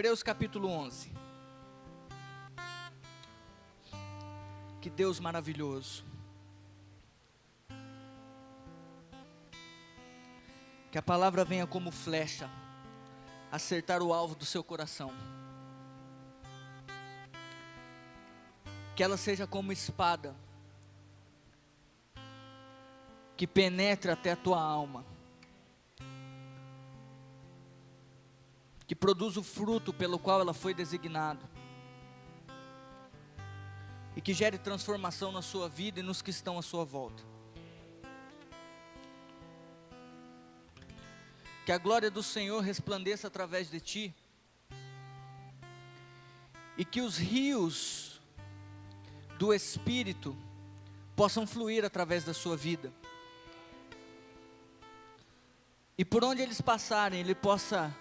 Hebreus capítulo 11. Que Deus maravilhoso. Que a palavra venha como flecha, acertar o alvo do seu coração. Que ela seja como espada, que penetre até a tua alma. Que produza o fruto pelo qual ela foi designada. E que gere transformação na sua vida e nos que estão à sua volta. Que a glória do Senhor resplandeça através de ti. E que os rios do Espírito possam fluir através da sua vida. E por onde eles passarem, Ele possa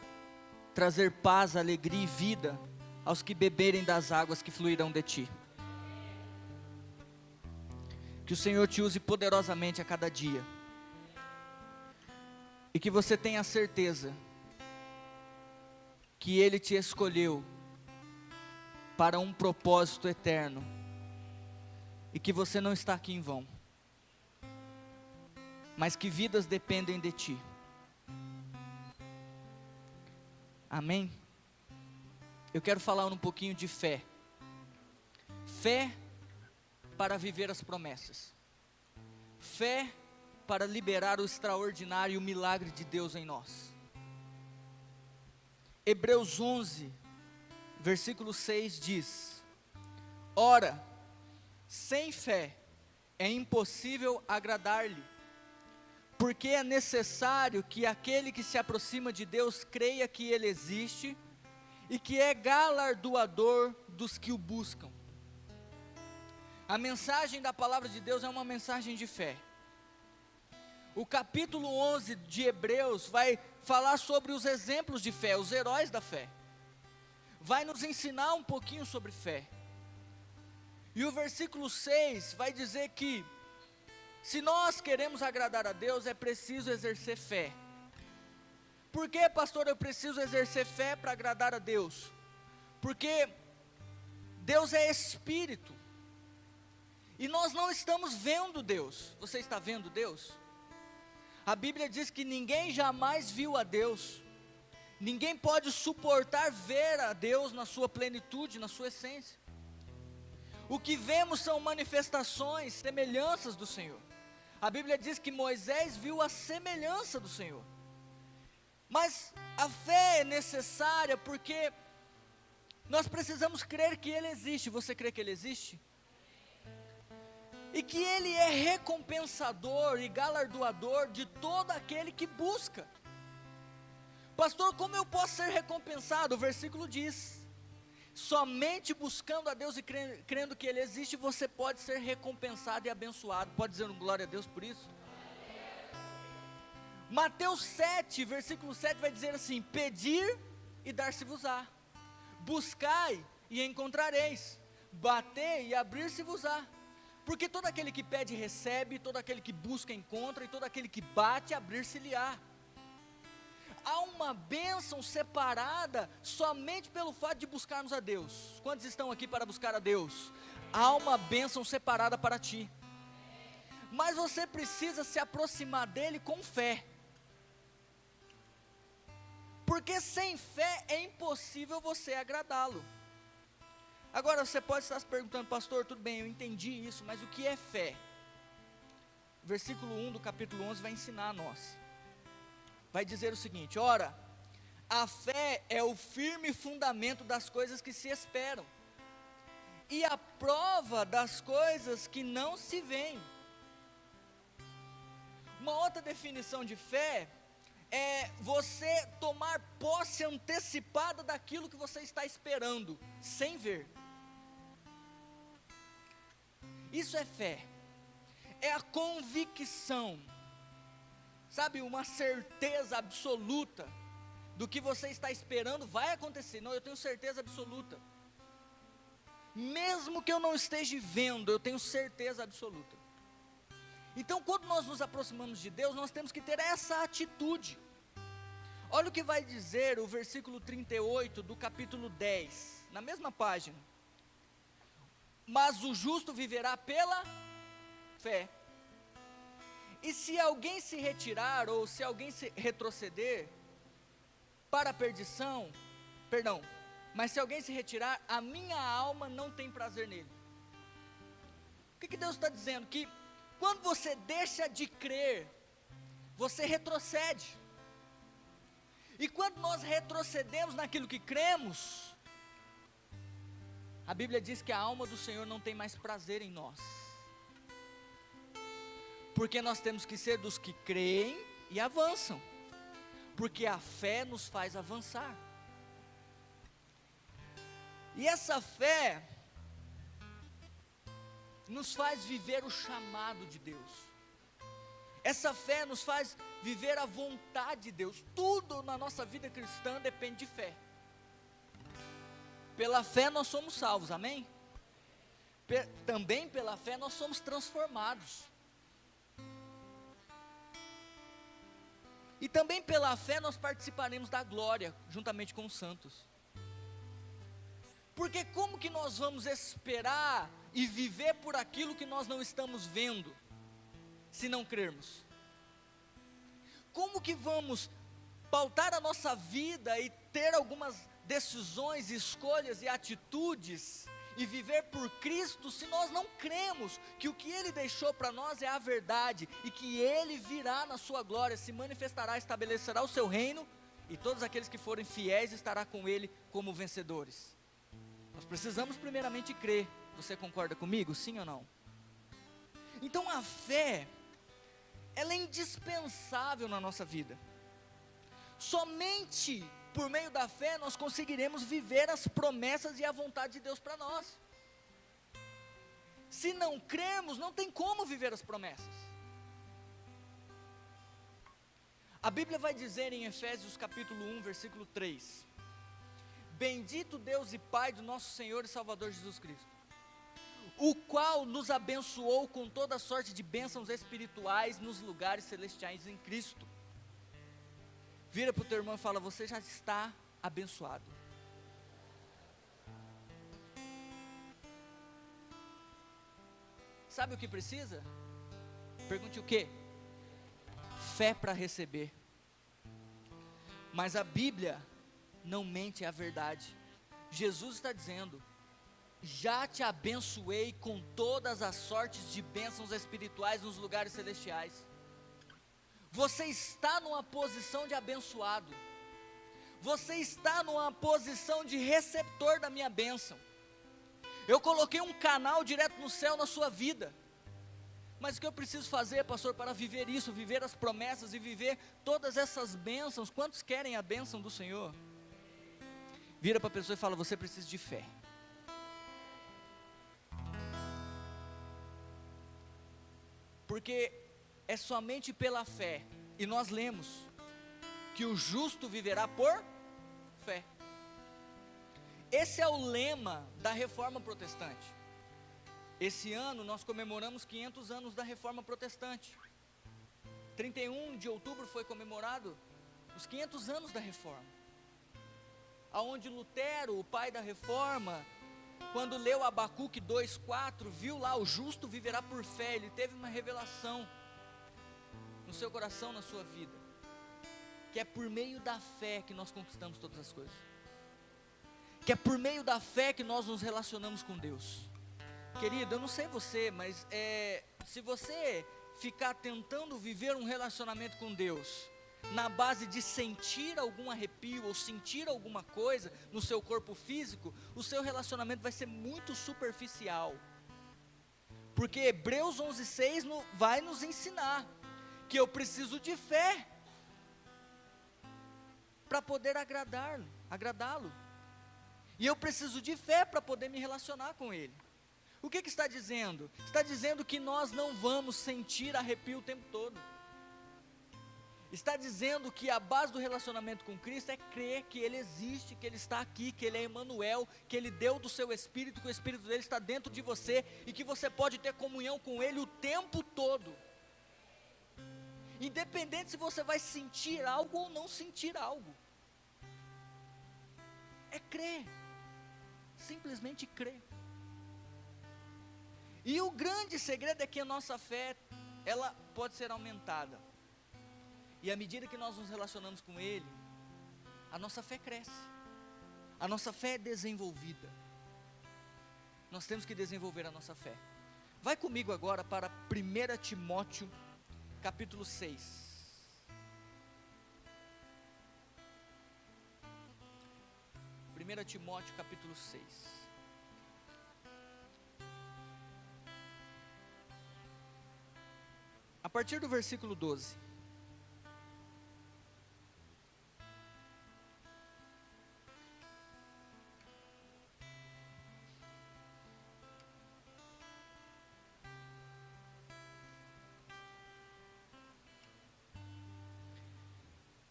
trazer paz, alegria e vida aos que beberem das águas que fluirão de ti. Que o Senhor te use poderosamente a cada dia. E que você tenha a certeza que Ele te escolheu para um propósito eterno. E que você não está aqui em vão. Mas que vidas dependem de ti. Amém? Eu quero falar um pouquinho de fé. Fé para viver as promessas. Fé para liberar o extraordinário e o milagre de Deus em nós. Hebreus 11, versículo 6 diz: Ora, sem fé é impossível agradar-lhe. Porque é necessário que aquele que se aproxima de Deus creia que Ele existe e que é galardoador dos que o buscam. A mensagem da palavra de Deus é uma mensagem de fé. O capítulo 11 de Hebreus vai falar sobre os exemplos de fé, os heróis da fé. Vai nos ensinar um pouquinho sobre fé. E o versículo 6 vai dizer que se nós queremos agradar a Deus, é preciso exercer fé. Por que, pastor, eu preciso exercer fé para agradar a Deus? Porque Deus é Espírito. E nós não estamos vendo Deus. Você está vendo Deus? A Bíblia diz que ninguém jamais viu a Deus. Ninguém pode suportar ver a Deus na sua plenitude, na sua essência. O que vemos são manifestações, semelhanças do Senhor. A Bíblia diz que Moisés viu a semelhança do Senhor. Mas a fé é necessária porque nós precisamos crer que Ele existe. Você crê que Ele existe? E que Ele é recompensador e galardoador de todo aquele que busca. Pastor, como eu posso ser recompensado? O versículo diz: somente buscando a Deus e crendo que Ele existe, você pode ser recompensado e abençoado. Pode dizer um glória a Deus por isso? Mateus 7, versículo 7 vai dizer assim: pedir e dar-se-vos-á, buscai e encontrareis, batei e abrir-se-vos-á. Porque todo aquele que pede recebe, todo aquele que busca encontra, e todo aquele que bate abrir-se-lhe-á. Há uma bênção separada somente pelo fato de buscarmos a Deus. Quantos estão aqui para buscar a Deus? Há uma bênção separada para ti. Mas você precisa se aproximar dele com fé. Porque sem fé é impossível você agradá-lo. Agora você pode estar se perguntando: pastor, tudo bem, eu entendi isso, mas o que é fé? Versículo 1 do capítulo 11 vai ensinar a nós. Vai dizer o seguinte: ora, a fé é o firme fundamento das coisas que se esperam, e a prova das coisas que não se veem. Uma outra definição de fé é você tomar posse antecipada daquilo que você está esperando, sem ver. Isso é fé, é a convicção, sabe, uma certeza absoluta do que você está esperando vai acontecer. Não, eu tenho certeza absoluta. Mesmo que eu não esteja vendo, eu tenho certeza absoluta. Então, quando nós nos aproximamos de Deus, nós temos que ter essa atitude. Olha o que vai dizer o versículo 38 do capítulo 10, na mesma página. Mas o justo viverá pela fé. E se alguém se retirar, ou se alguém se retroceder para a perdição, mas se alguém se retirar, a minha alma não tem prazer nele. O que Deus está dizendo? Que quando você deixa de crer, você retrocede. E quando nós retrocedemos naquilo que cremos, a Bíblia diz que a alma do Senhor não tem mais prazer em nós. Porque nós temos que ser dos que creem e avançam. Porque a fé nos faz avançar. E essa fé nos faz viver o chamado de Deus. Essa fé nos faz viver a vontade de Deus. Tudo na nossa vida cristã depende de fé. Pela fé nós somos salvos, amém? Também pela fé nós somos transformados. E também pela fé nós participaremos da glória, juntamente com os santos. Porque como que nós vamos esperar e viver por aquilo que nós não estamos vendo, se não crermos? Como que vamos pautar a nossa vida e ter algumas decisões, escolhas e atitudes e viver por Cristo, se nós não cremos que o que Ele deixou para nós é a verdade, e que Ele virá na sua glória, se manifestará, estabelecerá o seu reino, e todos aqueles que forem fiéis estará com Ele como vencedores? Nós precisamos primeiramente crer. Você concorda comigo, sim ou não? Então a fé, ela é indispensável na nossa vida. Somente por meio da fé nós conseguiremos viver as promessas e a vontade de Deus para nós. Se não crermos, não tem como viver as promessas. A Bíblia vai dizer em Efésios capítulo 1, versículo 3: Bendito Deus e Pai do nosso Senhor e Salvador Jesus Cristo, o qual nos abençoou com toda sorte de bênçãos espirituais nos lugares celestiais em Cristo. Vira para o teu irmão e fala: você já está abençoado. Sabe o que precisa? Pergunte o quê? Fé para receber. Mas a Bíblia não mente, é a verdade. Jesus está dizendo: já te abençoei com todas as sortes de bênçãos espirituais nos lugares celestiais. Você está numa posição de abençoado. Você está numa posição de receptor da minha bênção. Eu coloquei um canal direto no céu na sua vida. Mas o que eu preciso fazer, pastor, para viver isso, viver as promessas e viver todas essas bênçãos? Quantos querem a bênção do Senhor? Vira para a pessoa e fala: você precisa de fé. Porque é somente pela fé, e nós lemos que o justo viverá por fé. Esse é o lema da Reforma Protestante. Esse ano nós comemoramos 500 anos da Reforma Protestante. 31 de outubro foi comemorado os 500 anos da Reforma, aonde Lutero, o pai da Reforma, quando leu Abacuque 2:4, viu lá: o justo viverá por fé. Ele teve uma revelação no seu coração, na sua vida, que é por meio da fé que nós conquistamos todas as coisas, que é por meio da fé que nós nos relacionamos com Deus. Querido, eu não sei você, mas se você ficar tentando viver um relacionamento com Deus na base de sentir algum arrepio ou sentir alguma coisa no seu corpo físico, o seu relacionamento vai ser muito superficial. Porque Hebreus 11:6 vai nos ensinar que eu preciso de fé para poder agradá-lo. E eu preciso de fé para poder me relacionar com Ele. O que está dizendo? Está dizendo que nós não vamos sentir arrepio o tempo todo. está dizendo que a base do relacionamento com Cristo é crer que Ele existe, que Ele está aqui, que Ele é Emmanuel, que Ele deu do seu Espírito, que o Espírito dele está dentro de você, e que você pode ter comunhão com Ele o tempo todo, independente se você vai sentir algo ou não sentir algo, é crer, simplesmente crer. E o grande segredo é que a nossa fé, ela pode ser aumentada, e à medida que nós nos relacionamos com Ele, a nossa fé cresce, a nossa fé é desenvolvida. Nós temos que desenvolver a nossa fé. Vai comigo agora para 1 Timóteo, capítulo 6. 1 Timóteo, capítulo 6. A partir do versículo 12.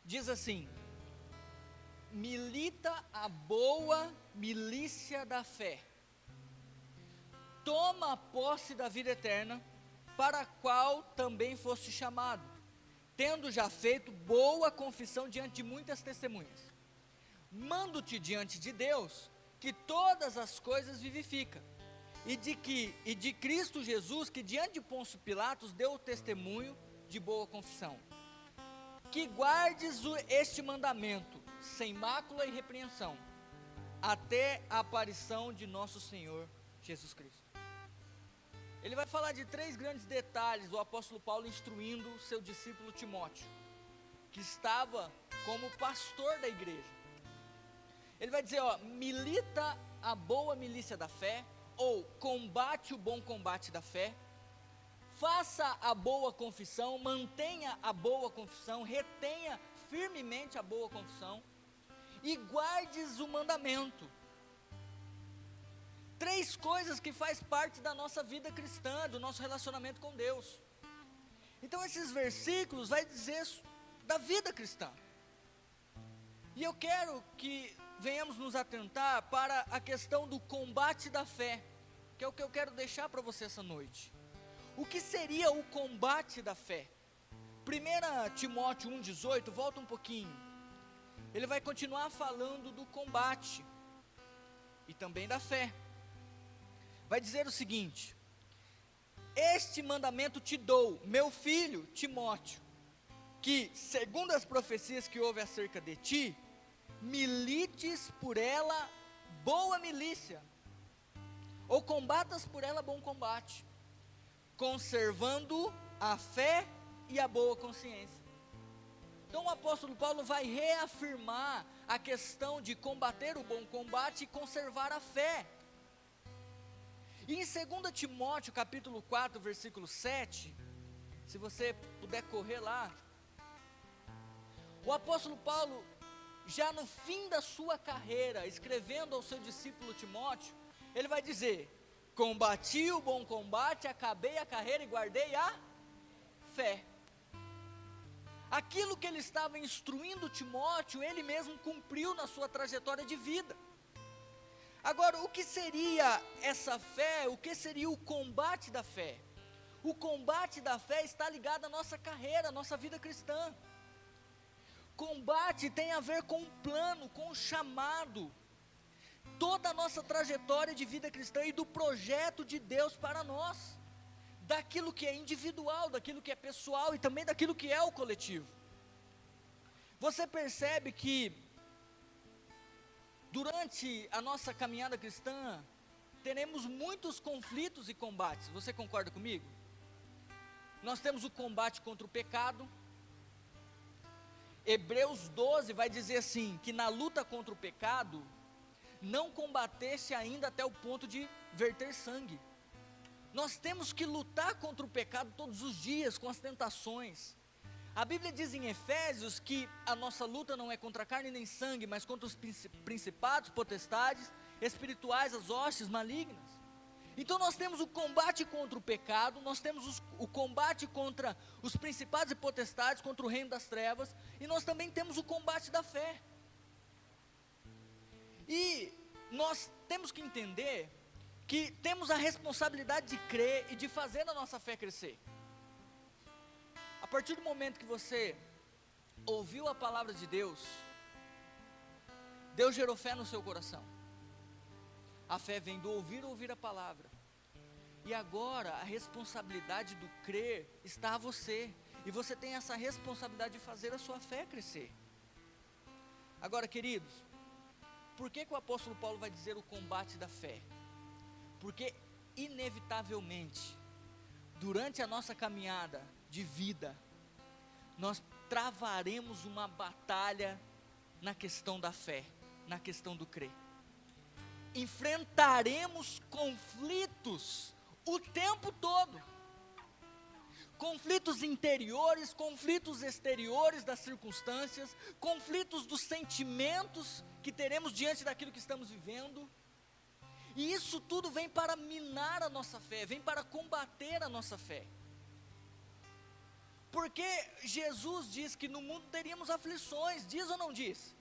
Diz assim: milita a boa milícia da fé, toma posse da vida eterna, para a qual também foste chamado, tendo já feito boa confissão diante de muitas testemunhas. Mando-te diante de Deus, que todas as coisas vivifica, e de Cristo Jesus, que diante de Pôncio Pilatos deu o testemunho de boa confissão, que guardes este mandamento, sem mácula e repreensão, até a aparição de nosso Senhor Jesus Cristo. Ele vai falar de 3 grandes detalhes do apóstolo Paulo instruindo o seu discípulo Timóteo, que estava como pastor da igreja. Ele vai dizer, milita a boa milícia da fé, ou combate o bom combate da fé, faça a boa confissão, mantenha a boa confissão, retenha firmemente a boa confissão, e guardes o mandamento. 3 coisas que faz parte da nossa vida cristã, do nosso relacionamento com Deus. Então esses versículos vai dizer da vida cristã. E eu quero que venhamos nos atentar para a questão do combate da fé, que é o que eu quero deixar para você essa noite. O que seria o combate da fé? 1 Timóteo 1,18, volta um pouquinho. Ele vai continuar falando do combate e também da fé. Vai dizer o seguinte: este mandamento te dou, meu filho Timóteo, que segundo as profecias que houve acerca de ti, milites por ela boa milícia, ou combatas por ela bom combate, conservando a fé e a boa consciência. Então o apóstolo Paulo vai reafirmar a questão de combater o bom combate e conservar a fé. E em 2 Timóteo capítulo 4, versículo 7, se você puder correr lá, o apóstolo Paulo, já no fim da sua carreira, escrevendo ao seu discípulo Timóteo, ele vai dizer: combati o bom combate, acabei a carreira e guardei a fé. Aquilo que ele estava instruindo Timóteo, ele mesmo cumpriu na sua trajetória de vida. Agora, o que seria essa fé? O que seria o combate da fé? O combate da fé está ligado à nossa carreira, à nossa vida cristã. Combate tem a ver com o plano, com o chamado, toda a nossa trajetória de vida cristã e do projeto de Deus para nós, daquilo que é individual, daquilo que é pessoal e também daquilo que é o coletivo. Você percebe que durante a nossa caminhada cristã teremos muitos conflitos e combates, você concorda comigo? Nós temos o combate contra o pecado. Hebreus 12 vai dizer assim, que na luta contra o pecado, não combateste ainda até o ponto de verter sangue. Nós temos que lutar contra o pecado todos os dias, com as tentações. A Bíblia diz em Efésios que a nossa luta não é contra carne nem sangue, mas contra os principados, potestades, espirituais, as hostes malignas. Então nós temos o combate contra o pecado, nós temos o combate contra os principados e potestades, contra o reino das trevas, e nós também temos o combate da fé. E nós temos que entender que temos a responsabilidade de crer e de fazer a nossa fé crescer. A partir do momento que você ouviu a palavra de Deus, Deus gerou fé no seu coração. A fé vem do ouvir a palavra. E agora a responsabilidade do crer está a você. E você tem essa responsabilidade de fazer a sua fé crescer. Agora, queridos, por que o apóstolo Paulo vai dizer o combate da fé? Porque inevitavelmente, durante a nossa caminhada de vida, nós travaremos uma batalha na questão da fé, na questão do crer. Enfrentaremos conflitos o tempo todo. Conflitos interiores, conflitos exteriores das circunstâncias, conflitos dos sentimentos que teremos diante daquilo que estamos vivendo. E isso tudo vem para minar a nossa fé, vem para combater a nossa fé. Porque Jesus diz que no mundo teríamos aflições, diz ou não diz?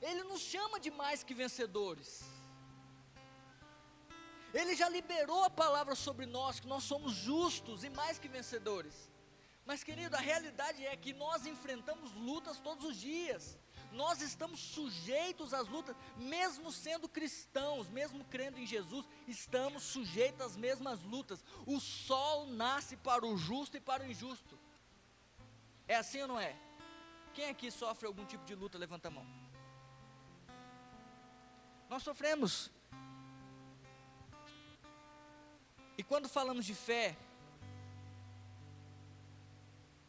Ele nos chama de mais que vencedores. Ele já liberou a palavra sobre nós, que nós somos justos e mais que vencedores. Mas, querido, a realidade é que nós enfrentamos lutas todos os dias. Nós estamos sujeitos às lutas, mesmo sendo cristãos, mesmo crendo em Jesus, estamos sujeitos às mesmas lutas. O sol nasce para o justo e para o injusto. É assim ou não é? Quem aqui sofre algum tipo de luta, levanta a mão. Nós sofremos. E quando falamos de fé,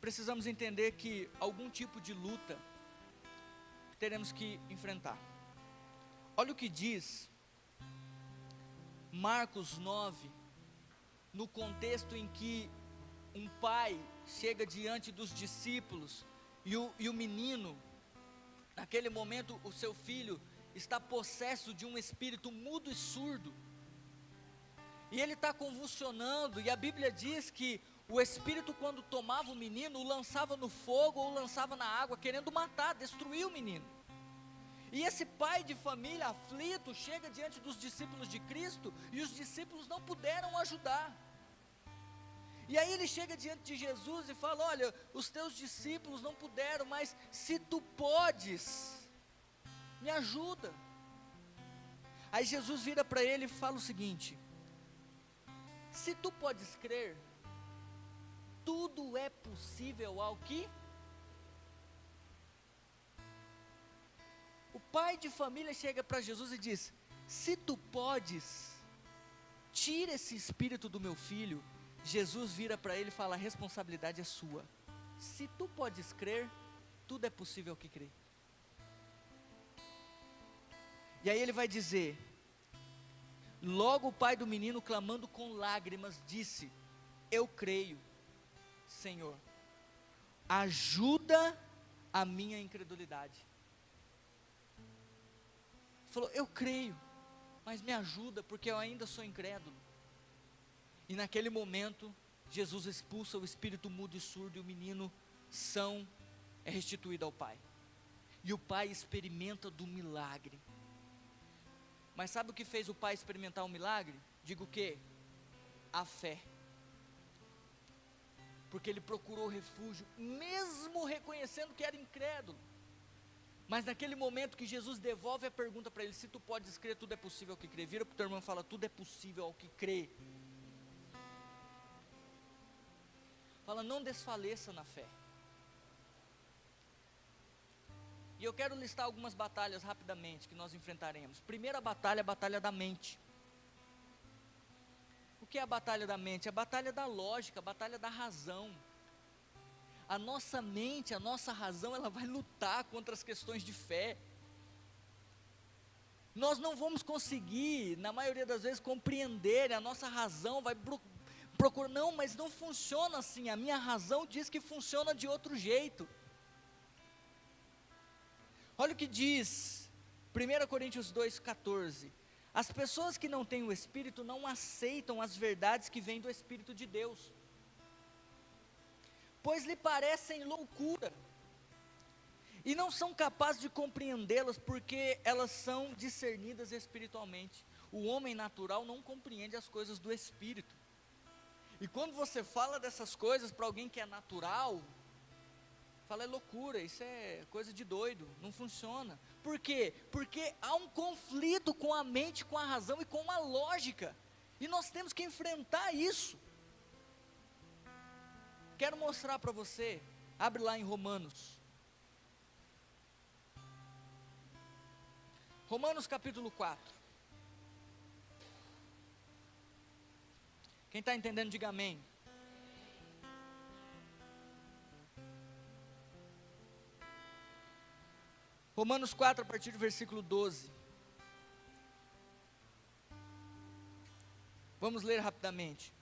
precisamos entender que algum tipo de luta teremos que enfrentar. Olha o que diz Marcos 9, no contexto em que um pai chega diante dos discípulos e o menino, naquele momento o seu filho está possesso de um espírito mudo e surdo, e ele está convulsionando, e a Bíblia diz que o espírito, quando tomava o menino, o lançava no fogo ou lançava na água, querendo matar, destruir o menino. E esse pai de família aflito chega diante dos discípulos de Cristo, e os discípulos não puderam ajudar. E aí ele chega diante de Jesus e fala: olha, os teus discípulos não puderam, mas se tu podes, me ajuda. Aí Jesus vira para ele e fala o seguinte: se tu podes crer, tudo é possível ao que? O pai de família chega para Jesus e diz: se tu podes, tira esse espírito do meu filho. Jesus vira para ele e fala: a responsabilidade é sua. Se tu podes crer, tudo é possível ao que crê. E aí ele vai dizer: logo o pai do menino, clamando com lágrimas, disse: eu creio, Senhor, ajuda a minha incredulidade. Ele falou: eu creio, mas me ajuda, porque eu ainda sou incrédulo. E naquele momento, Jesus expulsa o espírito mudo e surdo, e o menino são é restituído ao pai. E o pai experimenta do milagre. Mas sabe o que fez o pai experimentar um milagre? Digo o quê? A fé. Porque ele procurou refúgio, mesmo reconhecendo que era incrédulo. Mas naquele momento que Jesus devolve a pergunta para ele: se tu podes crer, tudo é possível ao que crê. Vira para o teu irmão e fala: tudo é possível ao que crê. Fala: não desfaleça na fé. E eu quero listar algumas batalhas rapidamente que nós enfrentaremos. Primeira batalha, a batalha da mente. O que é a batalha da mente? A batalha da lógica, a batalha da razão. A nossa mente, a nossa razão, ela vai lutar contra as questões de fé. Nós não vamos conseguir, na maioria das vezes, compreender, a nossa razão vai procurar, não, mas não funciona assim, a minha razão diz que funciona de outro jeito. Olha o que diz 1 Coríntios 2,14: As pessoas que não têm o Espírito não aceitam as verdades que vêm do Espírito de Deus, pois lhe parecem loucura, e não são capazes de compreendê-las, porque elas são discernidas espiritualmente. O homem natural não compreende as coisas do Espírito. E quando você fala dessas coisas para alguém que é natural, fala, é loucura, isso é coisa de doido, não funciona. Por quê? Porque há um conflito com a mente, com a razão e com a lógica, e nós temos que enfrentar isso. Quero mostrar para você, abre lá em Romanos. Romanos capítulo 4. Quem está entendendo, diga amém. Romanos 4, a partir do versículo 12. Vamos ler rapidamente.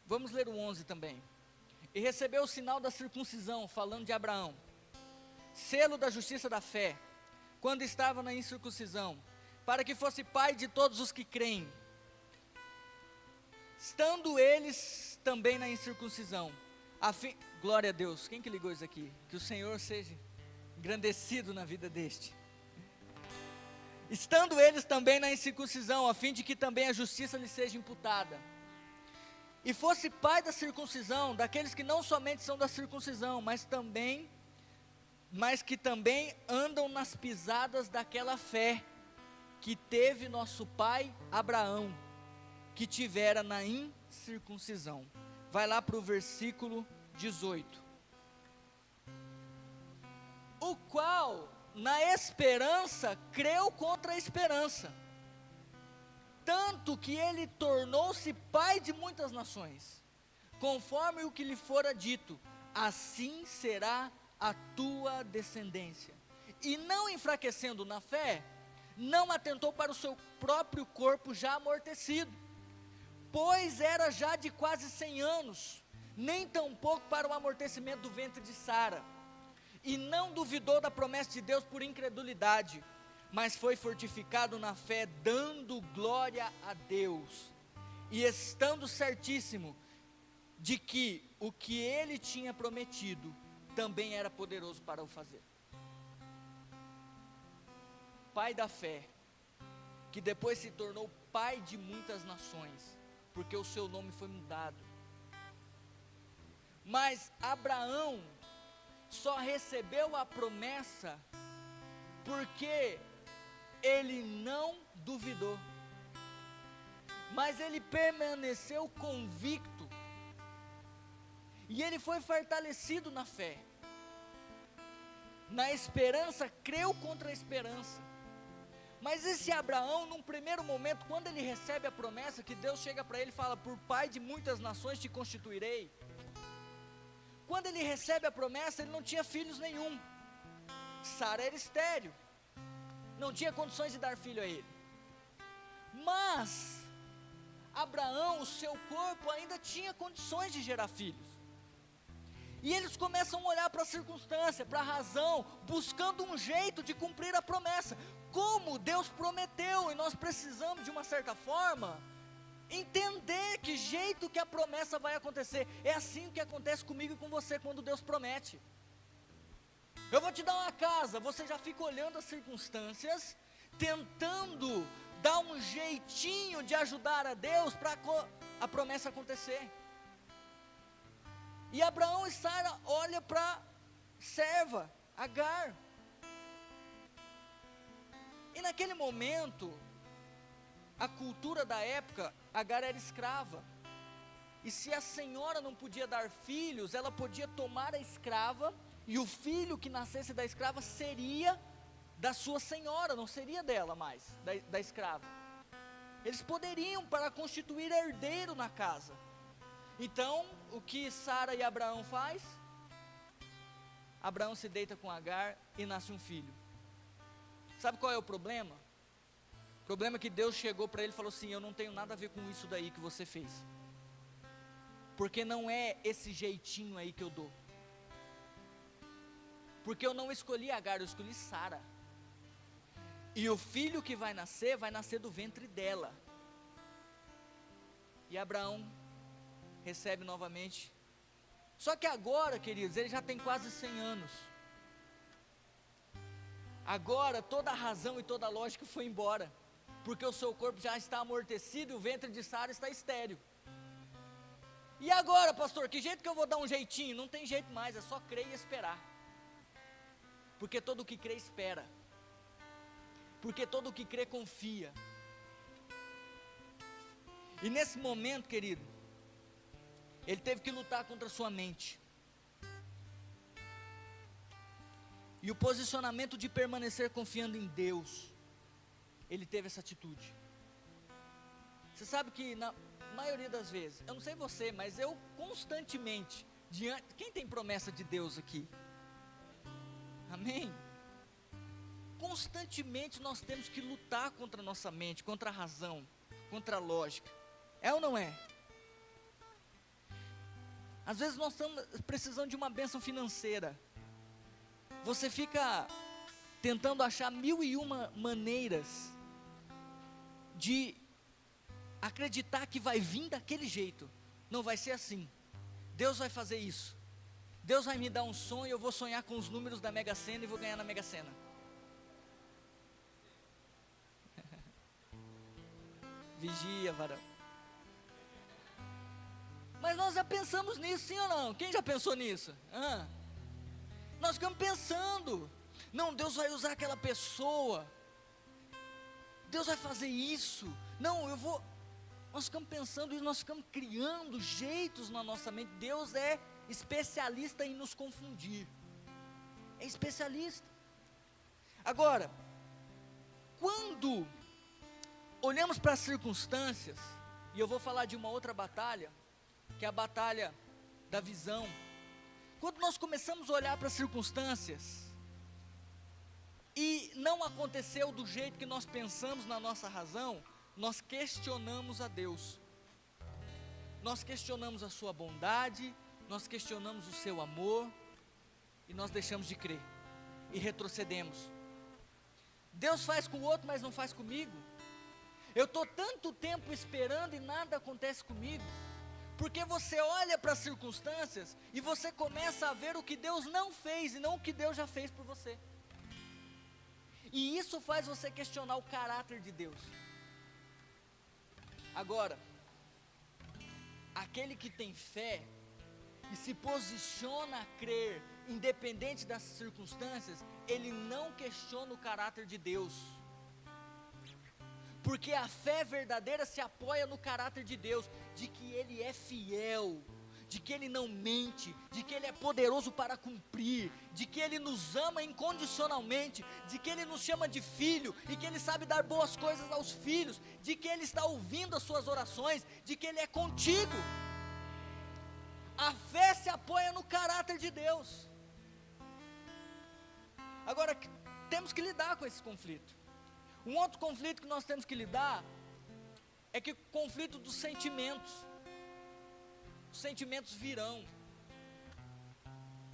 Vamos ler o 11 também. E recebeu o sinal da circuncisão, falando de Abraão, selo da justiça da fé, quando estava na incircuncisão, para que fosse pai de todos os que creem, estando eles também na incircuncisão, glória a Deus, quem que ligou isso aqui? Que o Senhor seja engrandecido na vida deste. Estando eles também na incircuncisão, a fim de que também a justiça lhe seja imputada, e fosse pai da circuncisão, daqueles que não somente são da circuncisão, mas que também andam nas pisadas daquela fé, que teve nosso pai Abraão, que tivera na incircuncisão. Vai lá para o versículo 18. O qual, na esperança, creu contra a esperança, tanto que ele tornou-se pai de muitas nações, conforme o que lhe fora dito, assim será a tua descendência. E não enfraquecendo na fé, não atentou para o seu próprio corpo já amortecido, pois era já de quase 100 anos, nem tampouco para o amortecimento do ventre de Sara, e não duvidou da promessa de Deus por incredulidade, mas foi fortificado na fé, dando glória a Deus, e estando certíssimo de que o que ele tinha prometido, também era poderoso para o fazer. Pai da fé, que depois se tornou pai de muitas nações, porque o seu nome foi mudado. Mas Abraão só recebeu a promessa porque ele não duvidou, mas ele permaneceu convicto, e ele foi fortalecido na fé, na esperança, creu contra a esperança. Mas esse Abraão, num primeiro momento, quando ele recebe a promessa, que Deus chega para ele e fala, por pai de muitas nações te constituirei, quando ele recebe a promessa, ele não tinha filhos nenhum, Sara era estéril, não tinha condições de dar filho a ele, mas Abraão, o seu corpo ainda tinha condições de gerar filhos, e eles começam a olhar para a circunstância, para a razão, buscando um jeito de cumprir a promessa, como Deus prometeu, e nós precisamos de uma certa forma, entender que jeito que a promessa vai acontecer. É assim que acontece comigo e com você quando Deus promete. Eu vou te dar uma casa, você já fica olhando as circunstâncias, tentando dar um jeitinho de ajudar a Deus para a promessa acontecer. E Abraão e Sara olham para a serva, Agar, e naquele momento, a cultura da época, Agar era escrava, e se a senhora não podia dar filhos, ela podia tomar a escrava, e o filho que nascesse da escrava seria da sua senhora, não seria dela mais, da escrava. Eles poderiam para constituir herdeiro na casa. Então, o que Sara e Abraão faz? Abraão se deita com Agar e nasce um filho. Sabe qual é o problema? O problema é que Deus chegou para ele e falou assim, eu não tenho nada a ver com isso daí que você fez, porque não é esse jeitinho aí que eu dou, porque eu não escolhi Agar, eu escolhi Sara. E o filho que vai nascer do ventre dela. E Abraão recebe novamente. Só que agora, queridos, ele já tem quase 100 anos. Agora toda a razão e toda a lógica foi embora, porque o seu corpo já está amortecido e o ventre de Sara está estéril. E agora, pastor, que jeito que eu vou dar um jeitinho? Não tem jeito mais, é só crer e esperar. Porque todo o que crê espera. Porque todo o que crê confia. E nesse momento, querido, ele teve que lutar contra a sua mente. E o posicionamento de permanecer confiando em Deus, ele teve essa atitude. Você sabe que na maioria das vezes, eu não sei você, mas eu constantemente, quem tem promessa de Deus aqui? Amém? Constantemente nós temos que lutar contra a nossa mente, contra a razão, contra a lógica. É ou não é? Às vezes nós estamos precisando de uma bênção financeira. Você fica tentando achar 1001 maneiras de acreditar que vai vir daquele jeito. Não vai ser assim. Deus vai fazer isso. Deus vai me dar um sonho, eu vou sonhar com os números da Mega Sena e vou ganhar na Mega Sena. Vigia, varão. Mas nós já pensamos nisso, sim ou não? Quem já pensou nisso? Nós ficamos pensando, não, Deus vai usar aquela pessoa, Deus vai fazer isso, não, nós ficamos pensando isso, nós ficamos criando jeitos na nossa mente. Deus é especialista em nos confundir, é especialista. Agora, quando olhamos para as circunstâncias, e eu vou falar de uma outra batalha, que é a batalha da visão. Quando nós começamos a olhar para as circunstâncias, e não aconteceu do jeito que nós pensamos na nossa razão, nós questionamos a Deus, nós questionamos a sua bondade, nós questionamos o seu amor, e nós deixamos de crer, e retrocedemos. Deus faz com o outro, mas não faz comigo. Eu estou tanto tempo esperando e nada acontece comigo. Porque você olha para as circunstâncias e você começa a ver o que Deus não fez e não o que Deus já fez por você. E isso faz você questionar o caráter de Deus. Agora, aquele que tem fé e se posiciona a crer, independente das circunstâncias, ele não questiona o caráter de Deus. Porque a fé verdadeira se apoia no caráter de Deus, de que Ele é fiel, de que Ele não mente, de que Ele é poderoso para cumprir, de que Ele nos ama incondicionalmente, de que Ele nos chama de filho, e que Ele sabe dar boas coisas aos filhos, de que Ele está ouvindo as suas orações, de que Ele é contigo. A fé se apoia no caráter de Deus. Agora, temos que lidar com esse conflito. Um outro conflito que nós temos que lidar é que o conflito dos sentimentos. Os sentimentos virão.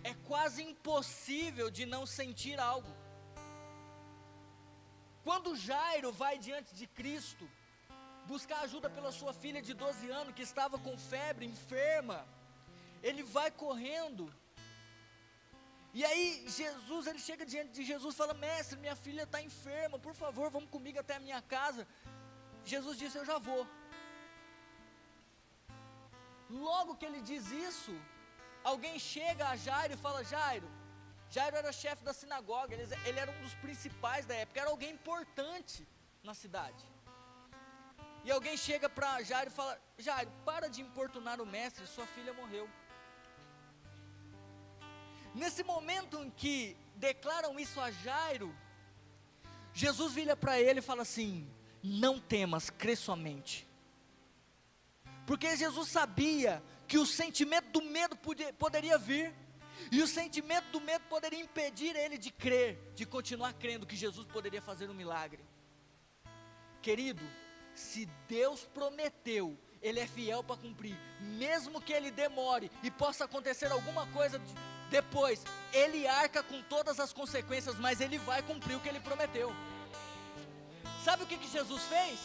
É quase impossível de não sentir algo. Quando Jairo vai diante de Cristo, buscar ajuda pela sua filha de 12 anos, que estava com febre, enferma, ele vai correndo. E aí ele chega diante de Jesus e fala: mestre, minha filha está enferma, por favor, vamos comigo até a minha casa. Jesus disse: eu já vou. Logo que ele diz isso, alguém chega a Jairo e fala: Jairo era chefe da sinagoga, ele era um dos principais da época, era alguém importante na cidade. E alguém chega para Jairo e fala: Jairo, para de importunar o mestre, sua filha morreu. Nesse momento em que declaram isso a Jairo, Jesus vira para ele e fala assim: não temas, crê somente. Porque Jesus sabia que o sentimento do medo poderia vir, e o sentimento do medo poderia impedir ele de crer, de continuar crendo que Jesus poderia fazer um milagre. Querido, se Deus prometeu Ele é fiel para cumprir, mesmo que ele demore e possa acontecer alguma coisa depois, ele arca com todas as consequências, mas ele vai cumprir o que ele prometeu. Sabe o que Jesus fez?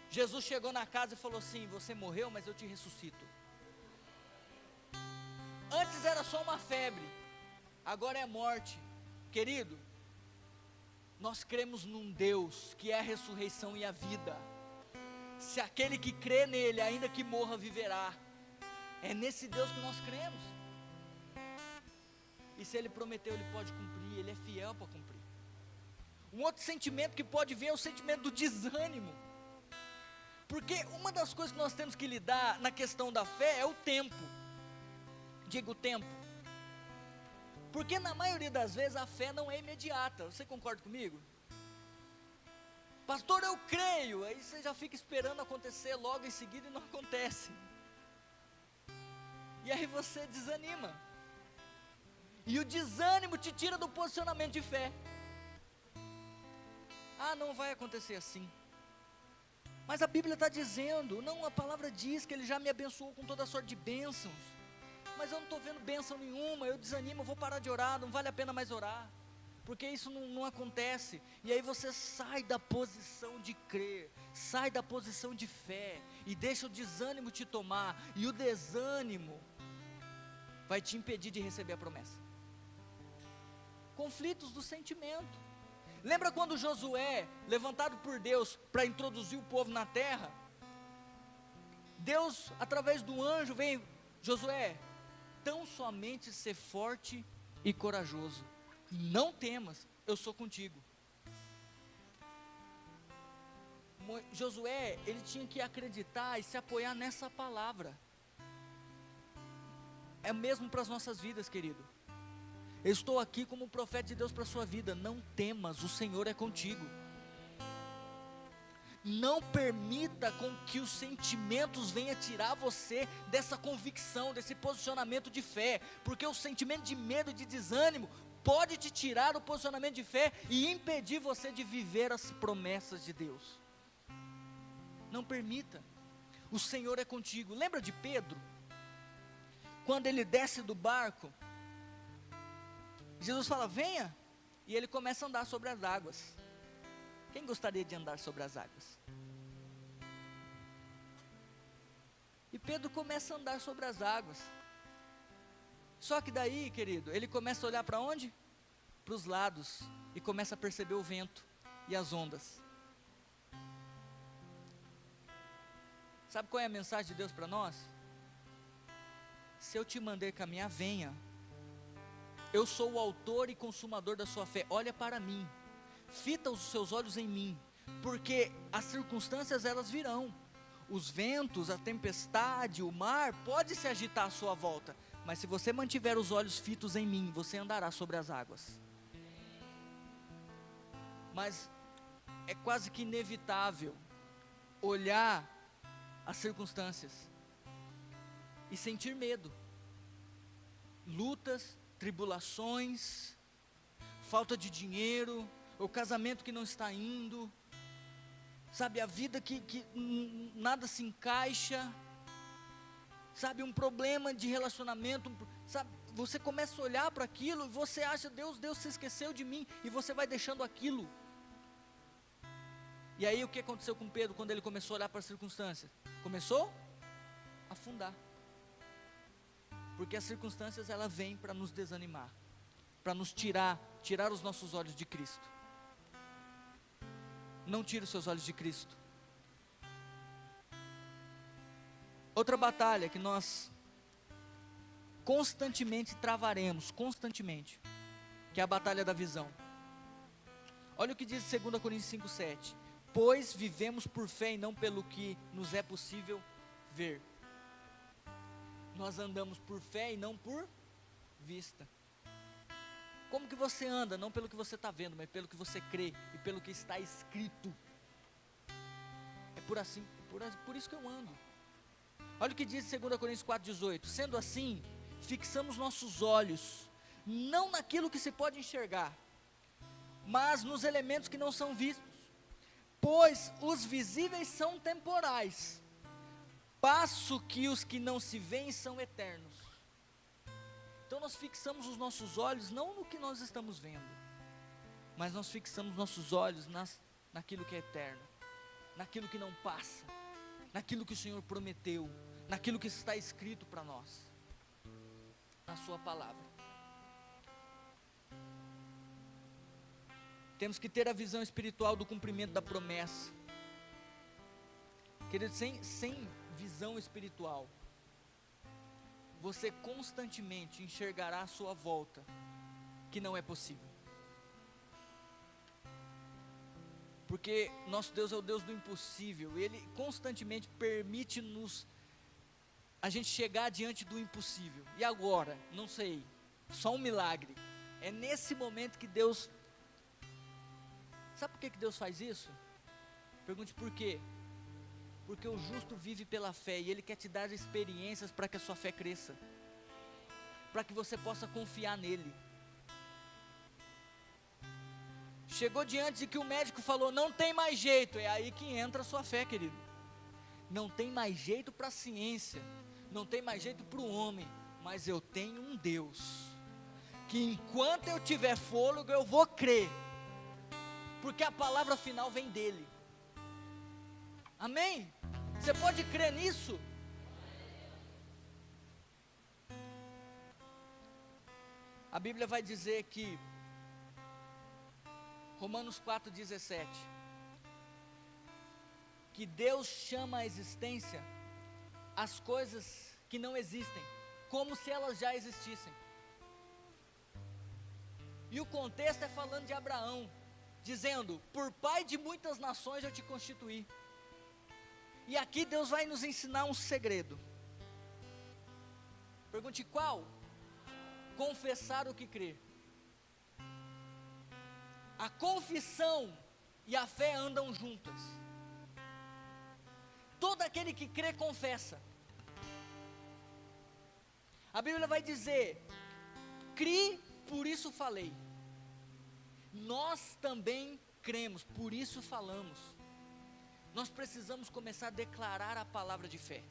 Jesus chegou na casa e falou assim: você morreu, mas eu te ressuscito. Antes era só uma febre, agora é morte. Querido, nós cremos num Deus que é a ressurreição e a vida. Se aquele que crê nele, ainda que morra, viverá. É nesse Deus que nós cremos. E se ele prometeu, ele pode cumprir, ele é fiel para cumprir. Um outro sentimento que pode vir é o sentimento do desânimo. Porque uma das coisas que nós temos que lidar na questão da fé é o tempo. Digo tempo. Porque na maioria das vezes a fé não é imediata. Você concorda comigo? Pastor, eu creio. Aí você já fica esperando acontecer logo em seguida e não acontece. E aí você desanima. E o desânimo te tira do posicionamento de fé. Ah, não vai acontecer assim. Mas a Bíblia está dizendo, não, a palavra diz que Ele já me abençoou com toda sorte de bênçãos. Mas eu não estou vendo bênção nenhuma, eu desanimo, eu vou parar de orar, não vale a pena mais orar. Porque isso não acontece. E aí você sai da posição de crer, sai da posição de fé, e deixa o desânimo te tomar. E o desânimo vai te impedir de receber a promessa. Conflitos do sentimento. Lembra quando Josué, levantado por Deus para introduzir o povo na terra? Deus, através do anjo, vem: Josué, tão somente ser forte e corajoso, não temas, eu sou contigo. Josué, ele tinha que acreditar e se apoiar nessa palavra. É mesmo para as nossas vidas, querido. Eu estou aqui como profeta de Deus para a sua vida. Não temas, o Senhor é contigo. Não permita com que os sentimentos venham tirar você dessa convicção, desse posicionamento de fé, porque o sentimento de medo e de desânimo pode te tirar do posicionamento de fé e impedir você de viver as promessas de Deus. Não permita, o Senhor é contigo. Lembra de Pedro? Quando ele desce do barco, Jesus fala: venha, e ele começa a andar sobre as águas. Quem gostaria de andar sobre as águas? E Pedro começa a andar sobre as águas. Só que daí, querido, ele começa a olhar para onde? Para os lados, e começa a perceber o vento e as ondas. Sabe qual é a mensagem de Deus para nós? Se eu te mandei caminhar, venha. Eu sou o autor e consumador da sua fé. Olha para mim, fita os seus olhos em mim, porque as circunstâncias elas virão. Os ventos, a tempestade, o mar pode se agitar à sua volta, mas se você mantiver os olhos fitos em mim, você andará sobre as águas. Mas é quase que inevitável olhar as circunstâncias e sentir medo. Lutas, tribulações, falta de dinheiro, o casamento que não está indo, sabe, a vida que nada se encaixa, sabe, um problema de relacionamento, sabe, você começa a olhar para aquilo e você acha: Deus se esqueceu de mim, e você vai deixando aquilo. E aí o que aconteceu com Pedro quando ele começou a olhar para as circunstâncias? Começou a afundar. Porque as circunstâncias elas vêm para nos desanimar, para nos tirar os nossos olhos de Cristo. Não tire os seus olhos de Cristo. Outra batalha que nós constantemente travaremos, que é a batalha da visão. Olha o que diz 2 Coríntios 5:7. Pois vivemos por fé e não pelo que nos é possível ver. Nós andamos por fé e não por vista. Como que você anda? Não pelo que você está vendo, mas pelo que você crê e pelo que está escrito. É por isso que eu ando. Olha o que diz 2 Coríntios 4:18. Sendo assim, fixamos nossos olhos não naquilo que se pode enxergar, mas nos elementos que não são vistos. Pois os visíveis são temporais, passo que os que não se veem são eternos. Então nós fixamos os nossos olhos não no que nós estamos vendo, mas nós fixamos nossos olhos naquilo que é eterno, naquilo que não passa, naquilo que o Senhor prometeu, naquilo que está escrito para nós, na sua palavra. Temos que ter a visão espiritual do cumprimento da promessa. Querido, sem visão espiritual, você constantemente enxergará à sua volta que não é possível. Porque nosso Deus é o Deus do impossível. Ele constantemente permite a gente chegar diante do impossível. E agora? Não sei. Só um milagre. É nesse momento que Deus... Sabe por que Deus faz isso? Pergunte por quê. Porque o justo vive pela fé e Ele quer te dar experiências para que a sua fé cresça, para que você possa confiar nele. Chegou diante de que o médico falou, não tem mais jeito, é aí que entra a sua fé, querido. Não tem mais jeito para a ciência, não tem mais jeito para o homem, mas eu tenho um Deus, que enquanto eu tiver fôlego eu vou crer, porque a palavra final vem dele. Amém? Você pode crer nisso? A Bíblia vai dizer que, Romanos 4,17, que Deus chama à existência as coisas que não existem, como se elas já existissem. E o contexto é falando de Abraão, dizendo, por pai de muitas nações eu te constituí. E aqui Deus vai nos ensinar um segredo. Pergunte qual? Confessar o que crê. A confissão e a fé andam juntas. Todo aquele que crê, confessa. A Bíblia vai dizer, crie, por isso falei. Nós também cremos, por isso falamos. Nós precisamos começar a declarar a palavra de fé.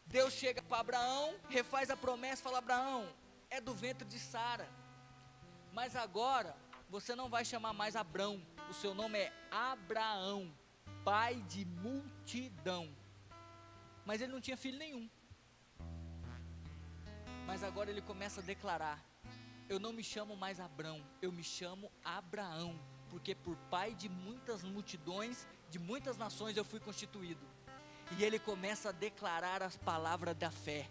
Deus chega para Abraão, refaz a promessa, fala, Abraão, é do ventre de Sara, mas agora, você não vai chamar mais Abrão, o seu nome é Abraão, pai de multidão. Mas ele não tinha filho nenhum. Mas agora ele começa a declarar, eu não me chamo mais Abrão, eu me chamo Abraão, porque por pai de muitas multidões, de muitas nações eu fui constituído. E ele começa a declarar as palavras da fé.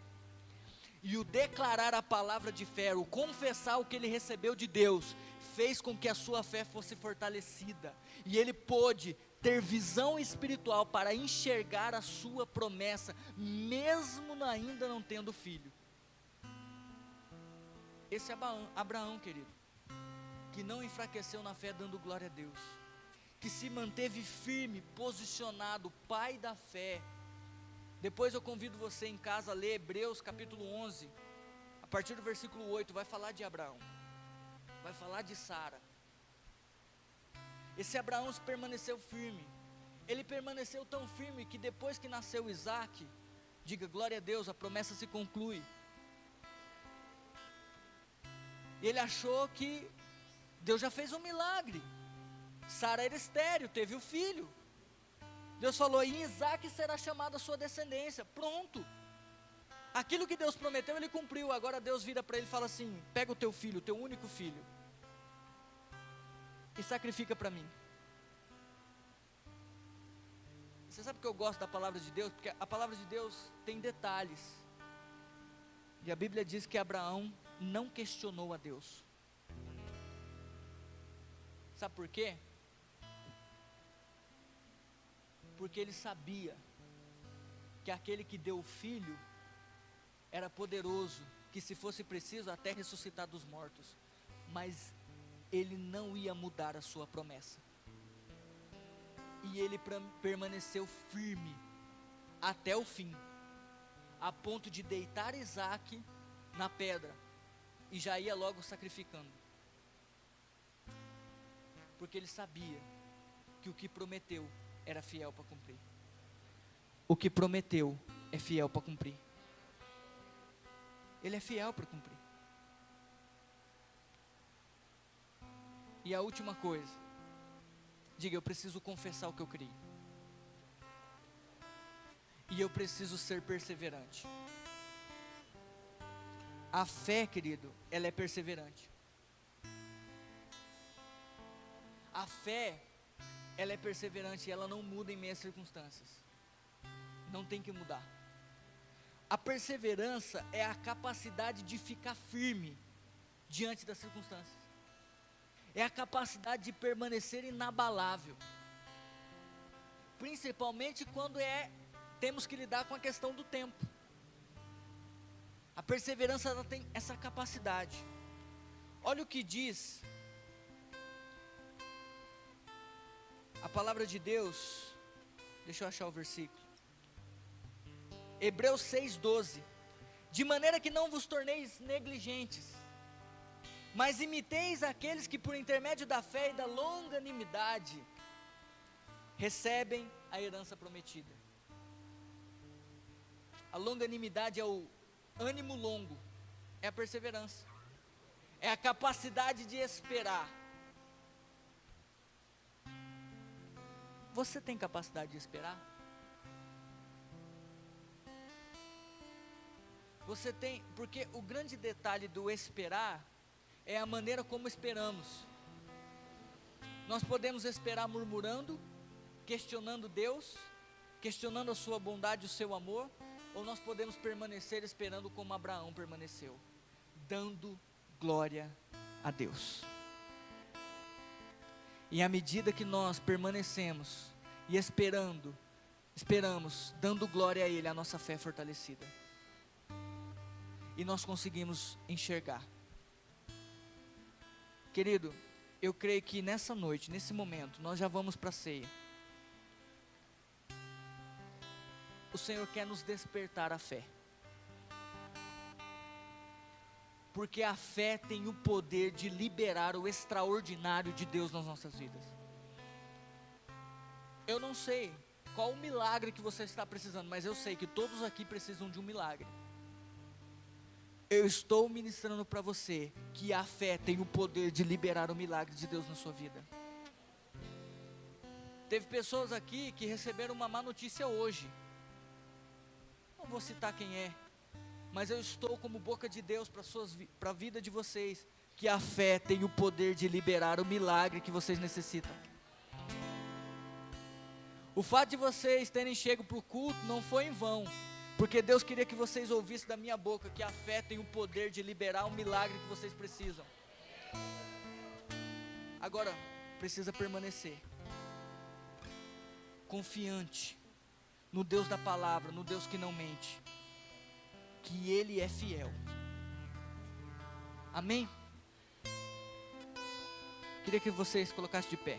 E o declarar a palavra de fé, o confessar o que ele recebeu de Deus, fez com que a sua fé fosse fortalecida. E ele pôde ter visão espiritual para enxergar a sua promessa, mesmo ainda não tendo filho. Esse é Abraão, querido, que não enfraqueceu na fé dando glória a Deus, que se manteve firme, posicionado, pai da fé. Depois eu convido você em casa a ler Hebreus capítulo 11, a partir do versículo 8, vai falar de Abraão, vai falar de Sara. Esse Abraão permaneceu firme, ele permaneceu tão firme que depois que nasceu Isaac, diga glória a Deus, a promessa se conclui. Ele achou que Deus já fez um milagre. Sara era estéril, teve o filho. Deus falou, em Isaac será chamada a sua descendência. Pronto. Aquilo que Deus prometeu, ele cumpriu. Agora Deus vira para ele e fala assim, pega o teu filho, o teu único filho, e sacrifica para mim. Você sabe que eu gosto da palavra de Deus? Porque a palavra de Deus tem detalhes. E a Bíblia diz que Abraão não questionou a Deus. Sabe por quê? Porque ele sabia que aquele que deu o filho era poderoso, que se fosse preciso até ressuscitar dos mortos, mas ele não ia mudar a sua promessa. E ele permaneceu firme até o fim, a ponto de deitar Isaac na pedra, e já ia logo sacrificando, porque ele sabia que o que prometeu era fiel para cumprir. o que prometeu é fiel para cumprir. Ele é fiel para cumprir. E a última coisa, diga: eu preciso confessar o que eu criei. E eu preciso ser perseverante. A fé, querido, ela é perseverante. A fé, ela é perseverante e ela não muda em meias circunstâncias. Não tem que mudar. A perseverança é a capacidade de ficar firme diante das circunstâncias. É a capacidade de permanecer inabalável. Principalmente quando temos que lidar com a questão do tempo. A perseverança, ela tem essa capacidade. Olha o que diz a palavra de Deus. Deixa eu achar o versículo. Hebreus 6:12. De maneira que não vos torneis negligentes, mas imiteis aqueles que por intermédio da fé e da longanimidade recebem a herança prometida. A longanimidade é o ânimo longo, é a perseverança, é a capacidade de esperar. Você tem capacidade de esperar? Você tem, porque o grande detalhe do esperar é a maneira como esperamos. Nós podemos esperar murmurando, questionando Deus, questionando a sua bondade, o seu amor, ou nós podemos permanecer esperando como Abraão permaneceu, dando glória a Deus. E à medida que nós permanecemos e esperamos, dando glória a Ele, a nossa fé é fortalecida. E nós conseguimos enxergar. Querido, eu creio que nessa noite, nesse momento, nós já vamos para a ceia. O Senhor quer nos despertar a fé. Porque a fé tem o poder de liberar o extraordinário de Deus nas nossas vidas. Eu não sei qual o milagre que você está precisando, mas eu sei que todos aqui precisam de um milagre. Eu estou ministrando para você que a fé tem o poder de liberar o milagre de Deus na sua vida. Teve pessoas aqui que receberam uma má notícia hoje. Não vou citar quem é, mas eu estou como boca de Deus para a vida de vocês, que a fé tem o poder de liberar o milagre que vocês necessitam. O fato de vocês terem chego para o culto não foi em vão, porque Deus queria que vocês ouvissem da minha boca que a fé tem o poder de liberar o milagre que vocês precisam. Agora, precisa permanecer confiante no Deus da palavra, no Deus que não mente, que Ele é fiel. Amém? Queria que vocês colocassem de pé.